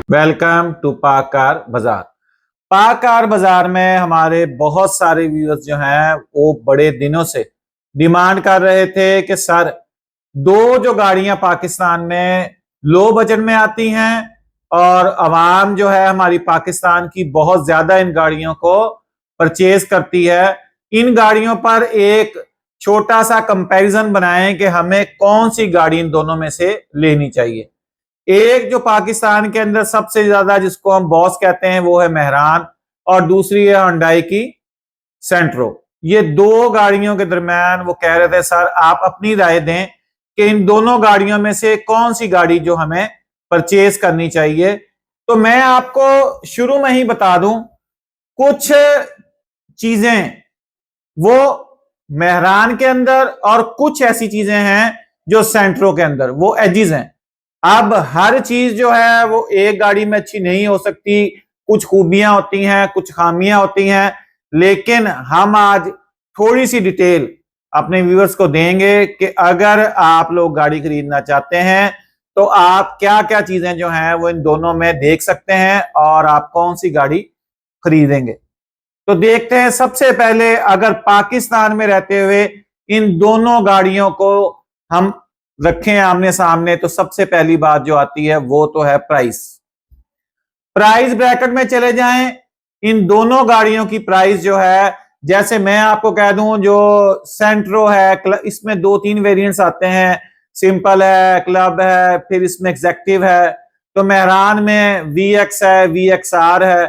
Welcome to पाक car बाजार। पाक कार बाजार में हमारे बहुत सारे व्यूअर्स जो हैं वो बड़े दिनों से डिमांड कर रहे थे कि सर दो जो गाड़ियां पाकिस्तान में लो बजट में आती हैं और अवाम जो है हमारी पाकिस्तान की बहुत ज्यादा इन गाड़ियों को परचेज करती है। इन गाड़ियों पर एक छोटा सा कंपैरिजन बनाएं कि हमें कौन सी गाड़ी इन दोनों में से लेनी चाहिए। एक जो पाकिस्तान के अंदर सबसे ज्यादा जिसको हम बॉस कहते हैं वो है मेहरान और दूसरी है हुंडई की सेंट्रो। ये दो गाड़ियों के दरमियान वो कह रहे थे सर आप अपनी राय दें कि इन दोनों गाड़ियों में से कौन सी गाड़ी जो हमें परचेज करनी चाहिए। तो मैं आपको शुरू में ही बता दूं कुछ चीजें वो मेहरान के अंदर और कुछ ऐसी चीजें हैं जो सेंट्रो के अंदर वो एजिज हैं। अब हर चीज जो है वो एक गाड़ी में अच्छी नहीं हो सकती, कुछ खूबियां होती हैं कुछ खामियां होती हैं, लेकिन हम आज थोड़ी सी डिटेल अपने व्यूअर्स को देंगे कि अगर आप लोग गाड़ी खरीदना चाहते हैं तो आप क्या क्या चीजें जो हैं वो इन दोनों में देख सकते हैं और आप कौन सी गाड़ी खरीदेंगे। तो देखते हैं सबसे पहले अगर पाकिस्तान में रहते हुए इन दोनों गाड़ियों को हम रखें आमने सामने तो सबसे पहली बात जो आती है वो तो है प्राइस। प्राइस ब्रैकेट में चले जाएं, इन दोनों गाड़ियों की प्राइस जो है जैसे मैं आपको कह दूं जो सेंट्रो है इसमें दो तीन वेरिएंट्स आते हैं, सिंपल है, क्लब है, फिर इसमें एग्जेक्टिव है। तो मेहरान में वीएक्स है, वीएक्सआर है।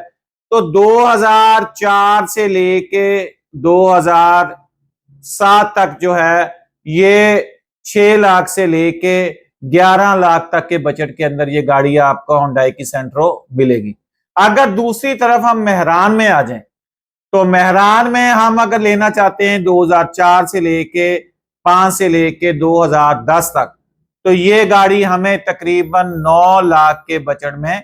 तो 2004 से लेके 2007 तक जो है ये 6 लाख से लेके 11 लाख तक के बजट के अंदर ये गाड़ी आपको हुंडई की सेंट्रो मिलेगी। अगर दूसरी तरफ हम मेहरान में आ जाएं तो मेहरान में हम अगर लेना चाहते हैं 2004 से लेके 5 से लेके 2010 तक तो ये गाड़ी हमें तकरीबन 9 लाख के बजट में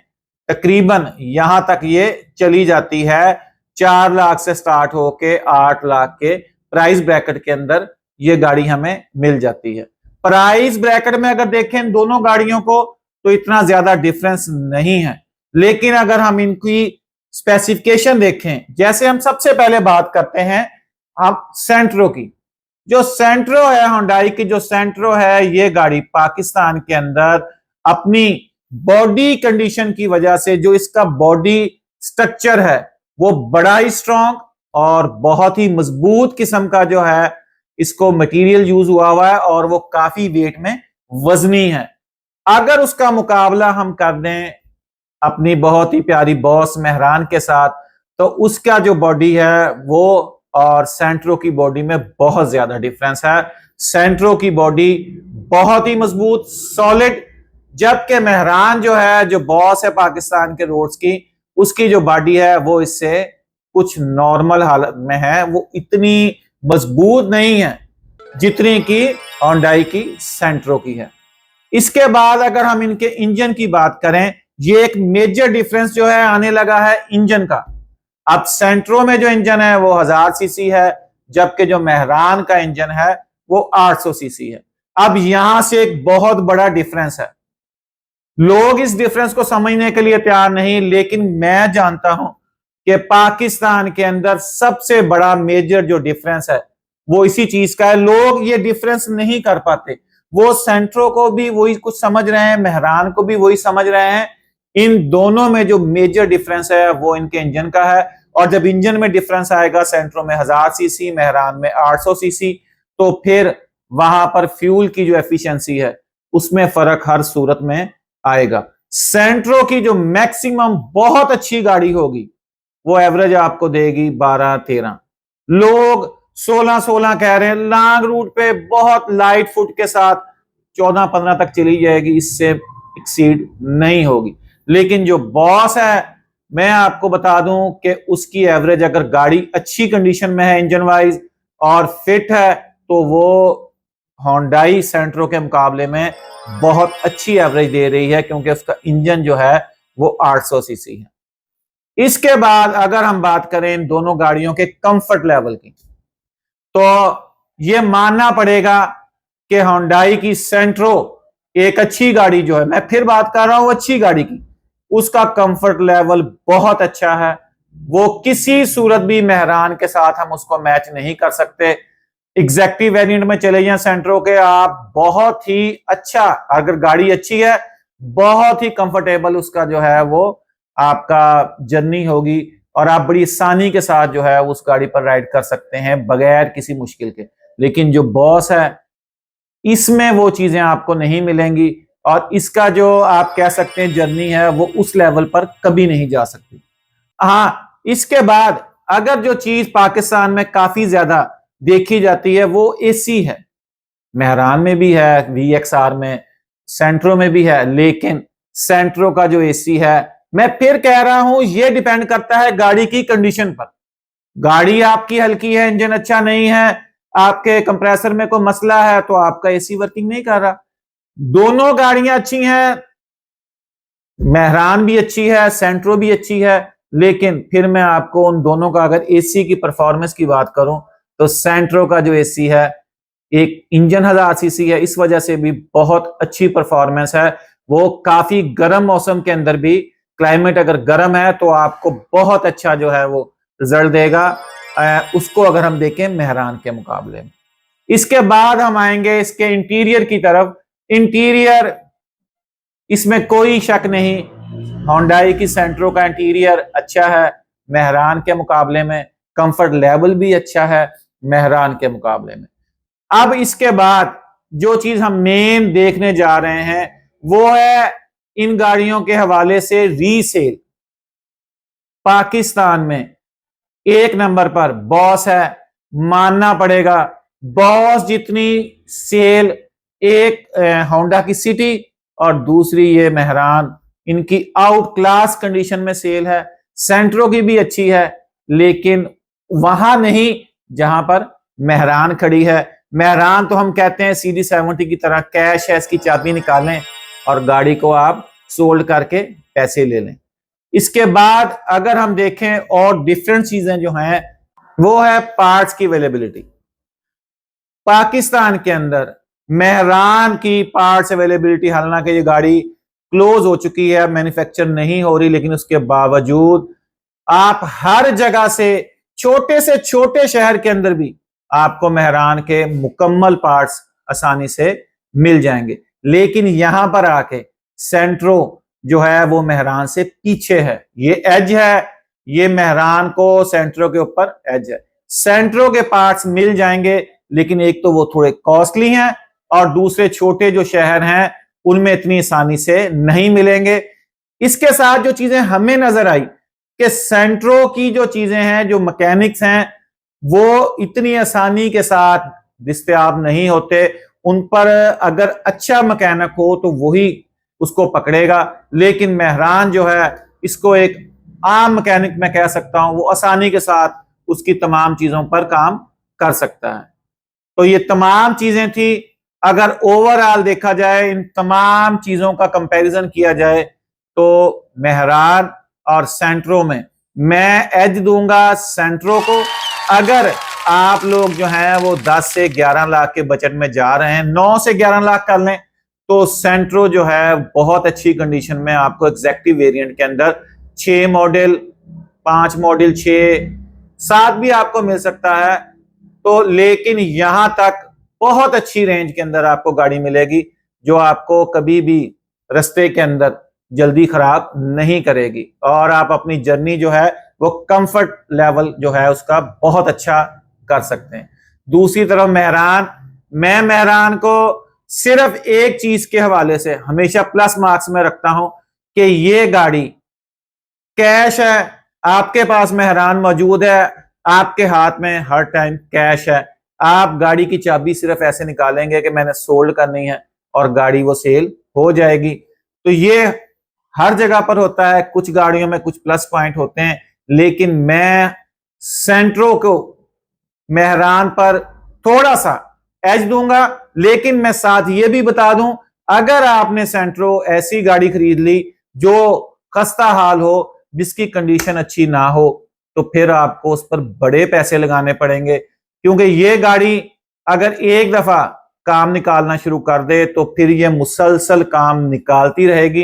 तकरीबन यहां तक ये चली जाती है। 4 लाख से स्टार्ट होके 8 लाख के प्राइस ब्रैकेट के अंदर ये गाड़ी हमें मिल जाती है। प्राइस ब्रैकेट में अगर देखें इन दोनों गाड़ियों को तो इतना ज्यादा डिफरेंस नहीं है, लेकिन अगर हम इनकी स्पेसिफिकेशन देखें, जैसे हम सबसे पहले बात करते हैं आप सेंट्रो की। जो सेंट्रो है हुंडई की जो सेंट्रो है ये गाड़ी पाकिस्तान के अंदर अपनी बॉडी कंडीशन की वजह से जो इसका बॉडी स्ट्रक्चर है वो बड़ा ही स्ट्रांग और बहुत ही मजबूत किस्म का जो है इसको मटेरियल यूज हुआ है और वो काफी वेट में वजनी है। अगर उसका मुकाबला हम कर दें अपनी बहुत ही प्यारी बॉस मेहरान के साथ तो उसका जो बॉडी है वो और सेंट्रो की बॉडी में बहुत ज्यादा डिफरेंस है। सेंट्रो की बॉडी बहुत ही मजबूत सॉलिड, जबकि मेहरान जो है जो बॉस है पाकिस्तान के रोड्स की उसकी जो बॉडी है वो इससे कुछ नॉर्मल हालत में है, वो इतनी मजबूत नहीं है जितनी की हुंडई की सेंट्रो की है। इसके बाद अगर हम इनके इंजन की बात करें, ये एक मेजर डिफरेंस जो है आने लगा है इंजन का। अब सेंट्रो में जो इंजन है वो 1000 सीसी है, जबकि जो मेहरान का इंजन है वो 800 सीसी है। अब यहां से एक बहुत बड़ा डिफरेंस है, लोग इस डिफरेंस को समझने के लिए तैयार नहीं, लेकिन मैं जानता हूं कि पाकिस्तान के अंदर सबसे बड़ा मेजर जो डिफरेंस है वो इसी चीज का है। लोग ये डिफरेंस नहीं कर पाते, वो सेंट्रो को भी वही कुछ समझ रहे हैं, मेहरान को भी वही समझ रहे हैं। इन दोनों में जो मेजर डिफरेंस है वो इनके इंजन का है, और जब इंजन में डिफरेंस आएगा सेंट्रो में 1000 सीसी मेहरान में 800 सीसी तो फिर वहां पर फ्यूल की जो एफिशिएंसी है उसमें फर्क हर सूरत में आएगा। सेंट्रो की जो मैक्सिमम बहुत अच्छी गाड़ी होगी वो एवरेज आपको देगी 12-13, लोग 16-16 कह रहे हैं, लॉन्ग रूट पे बहुत लाइट फुट के साथ 14-15 तक चली जाएगी, इससे एक्सीड नहीं होगी। लेकिन जो बॉस है मैं आपको बता दूं कि उसकी एवरेज अगर गाड़ी अच्छी कंडीशन में है इंजन वाइज और फिट है तो वो हुंडई सेंट्रो के मुकाबले में बहुत अच्छी एवरेज दे रही है, क्योंकि उसका इंजन जो है वो 800 सीसी है। इसके बाद अगर हम बात करें इन दोनों गाड़ियों के कंफर्ट लेवल की तो ये मानना पड़ेगा कि हुंडई की सेंट्रो एक अच्छी गाड़ी जो है, मैं फिर बात कर रहा हूं अच्छी गाड़ी की, उसका कंफर्ट लेवल बहुत अच्छा है। वो किसी सूरत भी मेहरान के साथ हम उसको मैच नहीं कर सकते। एग्जैक्टिव वेरिएंट में चले जाएं सेंट्रो के, आप बहुत ही अच्छा, अगर गाड़ी अच्छी है बहुत ही कंफर्टेबल उसका जो है वो आपका जर्नी होगी और आप बड़ी आसानी के साथ जो है उस गाड़ी पर राइड कर सकते हैं बगैर किसी मुश्किल के। लेकिन जो बॉस है इसमें वो चीजें आपको नहीं मिलेंगी और इसका जो आप कह सकते हैं जर्नी है वो उस लेवल पर कभी नहीं जा सकती। हाँ, इसके बाद अगर जो चीज पाकिस्तान में काफी ज्यादा देखी जाती है वो एसी है। मेहरान में भी है, VXR में, सेंट्रो में भी है, लेकिन सेंट्रो का जो एसी है, मैं फिर कह रहा हूं, ये डिपेंड करता है गाड़ी की कंडीशन पर। गाड़ी आपकी हल्की है, इंजन अच्छा नहीं है, आपके कंप्रेसर में कोई मसला है तो आपका एसी वर्किंग नहीं कर रहा। दोनों गाड़ियां अच्छी हैं, मेहरान भी अच्छी है, सेंट्रो भी अच्छी है, लेकिन फिर मैं आपको उन दोनों का अगर एसी की परफॉर्मेंस की बात करूं तो सेंट्रो का जो एसी है, एक इंजन 1000 सीसी है, इस वजह से भी बहुत अच्छी परफॉर्मेंस है। वो काफी गर्म मौसम के अंदर भी, क्लाइमेट अगर गर्म है तो आपको बहुत अच्छा जो है वो रिजल्ट देगा उसको अगर हम देखें मेहरान के मुकाबले में। इसके बाद हम आएंगे इसके इंटीरियर की तरफ। इंटीरियर इसमें कोई शक नहीं, होंडाई की सेंट्रो का इंटीरियर अच्छा है मेहरान के मुकाबले में, कंफर्ट लेवल भी अच्छा है मेहरान के मुकाबले में। अब इसके बाद जो चीज हम मेन देखने जा रहे हैं वो है इन गाड़ियों के हवाले से रीसेल। पाकिस्तान में एक नंबर पर बॉस है, मानना पड़ेगा। बॉस जितनी सेल एक होंडा की सिटी और दूसरी ये मेहरान, इनकी आउट क्लास कंडीशन में सेल है। सेंट्रो की भी अच्छी है लेकिन वहां नहीं जहां पर मेहरान खड़ी है। मेहरान तो हम कहते हैं CD70 की तरह कैश है, इसकी चाबी निकालें और गाड़ी को आप सोल्ड करके पैसे ले लें। इसके बाद अगर हम देखें और डिफरेंट चीजें जो हैं वो है पार्ट्स की अवेलेबिलिटी। पाकिस्तान के अंदर मेहरान की पार्ट्स अवेलेबिलिटी, हालांकि ये गाड़ी क्लोज हो चुकी है, मैन्युफैक्चर नहीं हो रही, लेकिन उसके बावजूद आप हर जगह से, छोटे से छोटे शहर के अंदर भी आपको मेहरान के मुकम्मल पार्ट्स आसानी से मिल जाएंगे। लेकिन यहां पर आके सेंट्रो जो है वो मेहरान से पीछे है। ये एज है, ये मेहरान को सेंट्रो के ऊपर एज है। सेंट्रो के पार्ट्स मिल जाएंगे लेकिन एक तो वो थोड़े कॉस्टली हैं और दूसरे छोटे जो शहर हैं उनमें इतनी आसानी से नहीं मिलेंगे। इसके साथ जो चीजें हमें नजर आई कि सेंट्रो की जो चीजें हैं, जो मैकेनिक्स हैं, वो इतनी आसानी के साथ दस्तयाब नहीं होते। उन पर अगर अच्छा मैकेनिक हो तो वही उसको पकड़ेगा, लेकिन मेहरान जो है इसको एक आम मैकेनिक मैं कह सकता हूं, वो आसानी के साथ उसकी तमाम चीजों पर काम कर सकता है। तो ये तमाम चीजें थी। अगर ओवरऑल देखा जाए, इन तमाम चीजों का कंपैरिजन किया जाए तो मेहरान और सेंट्रो में मैं एज दूंगा सेंट्रो को। अगर आप लोग जो हैं वो 10 से 11 लाख के बजट में जा रहे हैं, 9 से 11 लाख कर लें, तो सेंट्रो जो है बहुत अच्छी कंडीशन में आपको एग्जैक्टिव वेरिएंट के अंदर 6 मॉडल, 5 मॉडल, 6, 7 भी आपको मिल सकता है। तो लेकिन यहां तक बहुत अच्छी रेंज के अंदर आपको गाड़ी मिलेगी जो आपको कभी भी रास्ते के अंदर जल्दी खराब नहीं करेगी और आप अपनी जर्नी जो है वो कंफर्ट लेवल जो है उसका बहुत अच्छा कर सकते हैं। दूसरी तरफ मेहरान, मैं मेहरान को सिर्फ एक चीज के हवाले से हमेशा प्लस मार्क्स में रखता हूं कि ये गाड़ी कैश है, आपके पास मेहरान मौजूद है, आपके हाथ में हर टाइम कैश है, आप गाड़ी की चाबी सिर्फ ऐसे निकालेंगे कि मैंने सोल्ड करनी है और गाड़ी वो सेल हो जाएगी। तो ये हर जगह पर होता है, कुछ गाड़ियों में कुछ प्लस पॉइंट होते हैं, लेकिन मैं सेंट्रो को मेहरान पर थोड़ा सा एज दूंगा। लेकिन मैं साथ ये भी बता दूं, अगर आपने सेंट्रो ऐसी गाड़ी खरीद ली जो खस्ता हाल हो, जिसकी कंडीशन अच्छी ना हो, तो फिर आपको उस पर बड़े पैसे लगाने पड़ेंगे, क्योंकि ये गाड़ी अगर एक दफा काम निकालना शुरू कर दे तो फिर ये मुसलसल काम निकालती रहेगी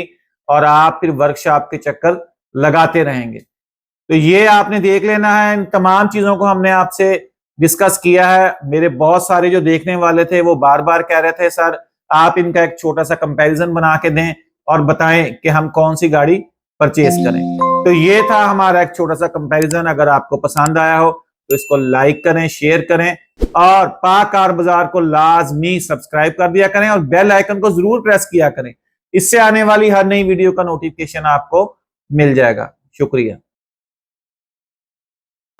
और आप फिर वर्कशॉप के चक्कर लगाते रहेंगे। तो ये आपने देख लेना है। इन तमाम चीजों को हमने आपसे डिस्कस किया है। मेरे बहुत सारे जो देखने वाले थे वो बार बार कह रहे थे सर आप इनका एक छोटा सा कंपैरिजन बना के दें और बताएं कि हम कौन सी गाड़ी परचेज करें। तो ये था हमारा एक छोटा सा कंपैरिजन। अगर आपको पसंद आया हो तो इसको लाइक करें, शेयर करें और पाक कार बाजार को लाजमी सब्सक्राइब कर दिया करें और बेल आइकन को जरूर प्रेस किया करें। इससे आने वाली हर नई वीडियो का नोटिफिकेशन आपको मिल जाएगा। शुक्रिया।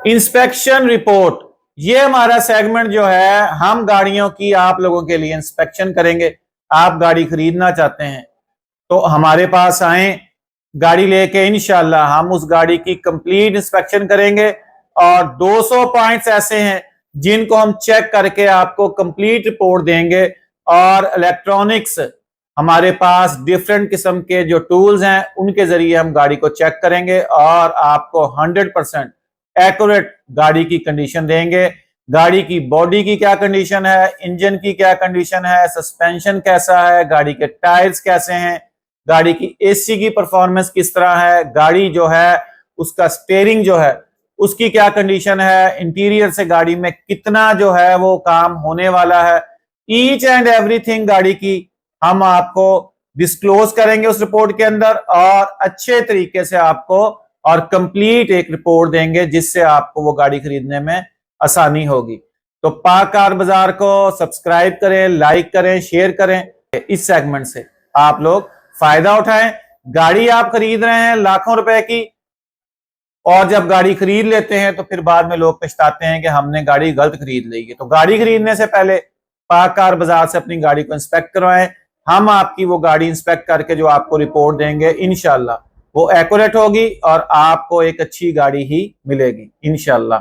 इंस्पेक्शन रिपोर्ट, ये हमारा सेगमेंट जो है हम गाड़ियों की आप लोगों के लिए इंस्पेक्शन करेंगे। आप गाड़ी खरीदना चाहते हैं तो हमारे पास आए गाड़ी लेके, इंशाल्लाह हम उस गाड़ी की कंप्लीट इंस्पेक्शन करेंगे और 200 पॉइंट्स ऐसे हैं जिनको हम चेक करके आपको कंप्लीट रिपोर्ट देंगे। और इलेक्ट्रॉनिक्स हमारे पास डिफरेंट किस्म के जो टूल्स हैं उनके जरिए हम गाड़ी को चेक करेंगे और आपको 100% एक्यूरेट गाड़ी की कंडीशन देंगे। गाड़ी की बॉडी की क्या कंडीशन है, इंजन की क्या कंडीशन है, सस्पेंशन कैसा है, गाड़ी के टायर्स कैसे हैं, गाड़ी की एसी की परफॉर्मेंस किस तरह है, गाड़ी जो है उसका स्टीयरिंग जो है उसकी क्या कंडीशन है, इंटीरियर से गाड़ी में कितना जो है वो काम होने वाला है, ईच एंड एवरीथिंग गाड़ी की हम आपको डिस्क्लोज करेंगे उस रिपोर्ट के अंदर और अच्छे तरीके से आपको और कंप्लीट एक रिपोर्ट देंगे जिससे आपको वो गाड़ी खरीदने में आसानी होगी। तो पाक कार बाजार को सब्सक्राइब करें, लाइक करें, शेयर करें। इस सेगमेंट से आप लोग फायदा उठाएं। गाड़ी आप खरीद रहे हैं लाखों रुपए की और जब गाड़ी खरीद लेते हैं तो फिर बाद में लोग पछताते हैं कि हमने गाड़ी गलत खरीद ली है। तो गाड़ी खरीदने से पहले पाक कार बाजार से अपनी गाड़ी को इंस्पेक्ट करवाएं। हम आपकी वो गाड़ी इंस्पेक्ट करके जो आपको रिपोर्ट देंगे इंशाल्लाह वो एक्यूरेट होगी और आपको एक अच्छी गाड़ी ही मिलेगी इंशाल्लाह।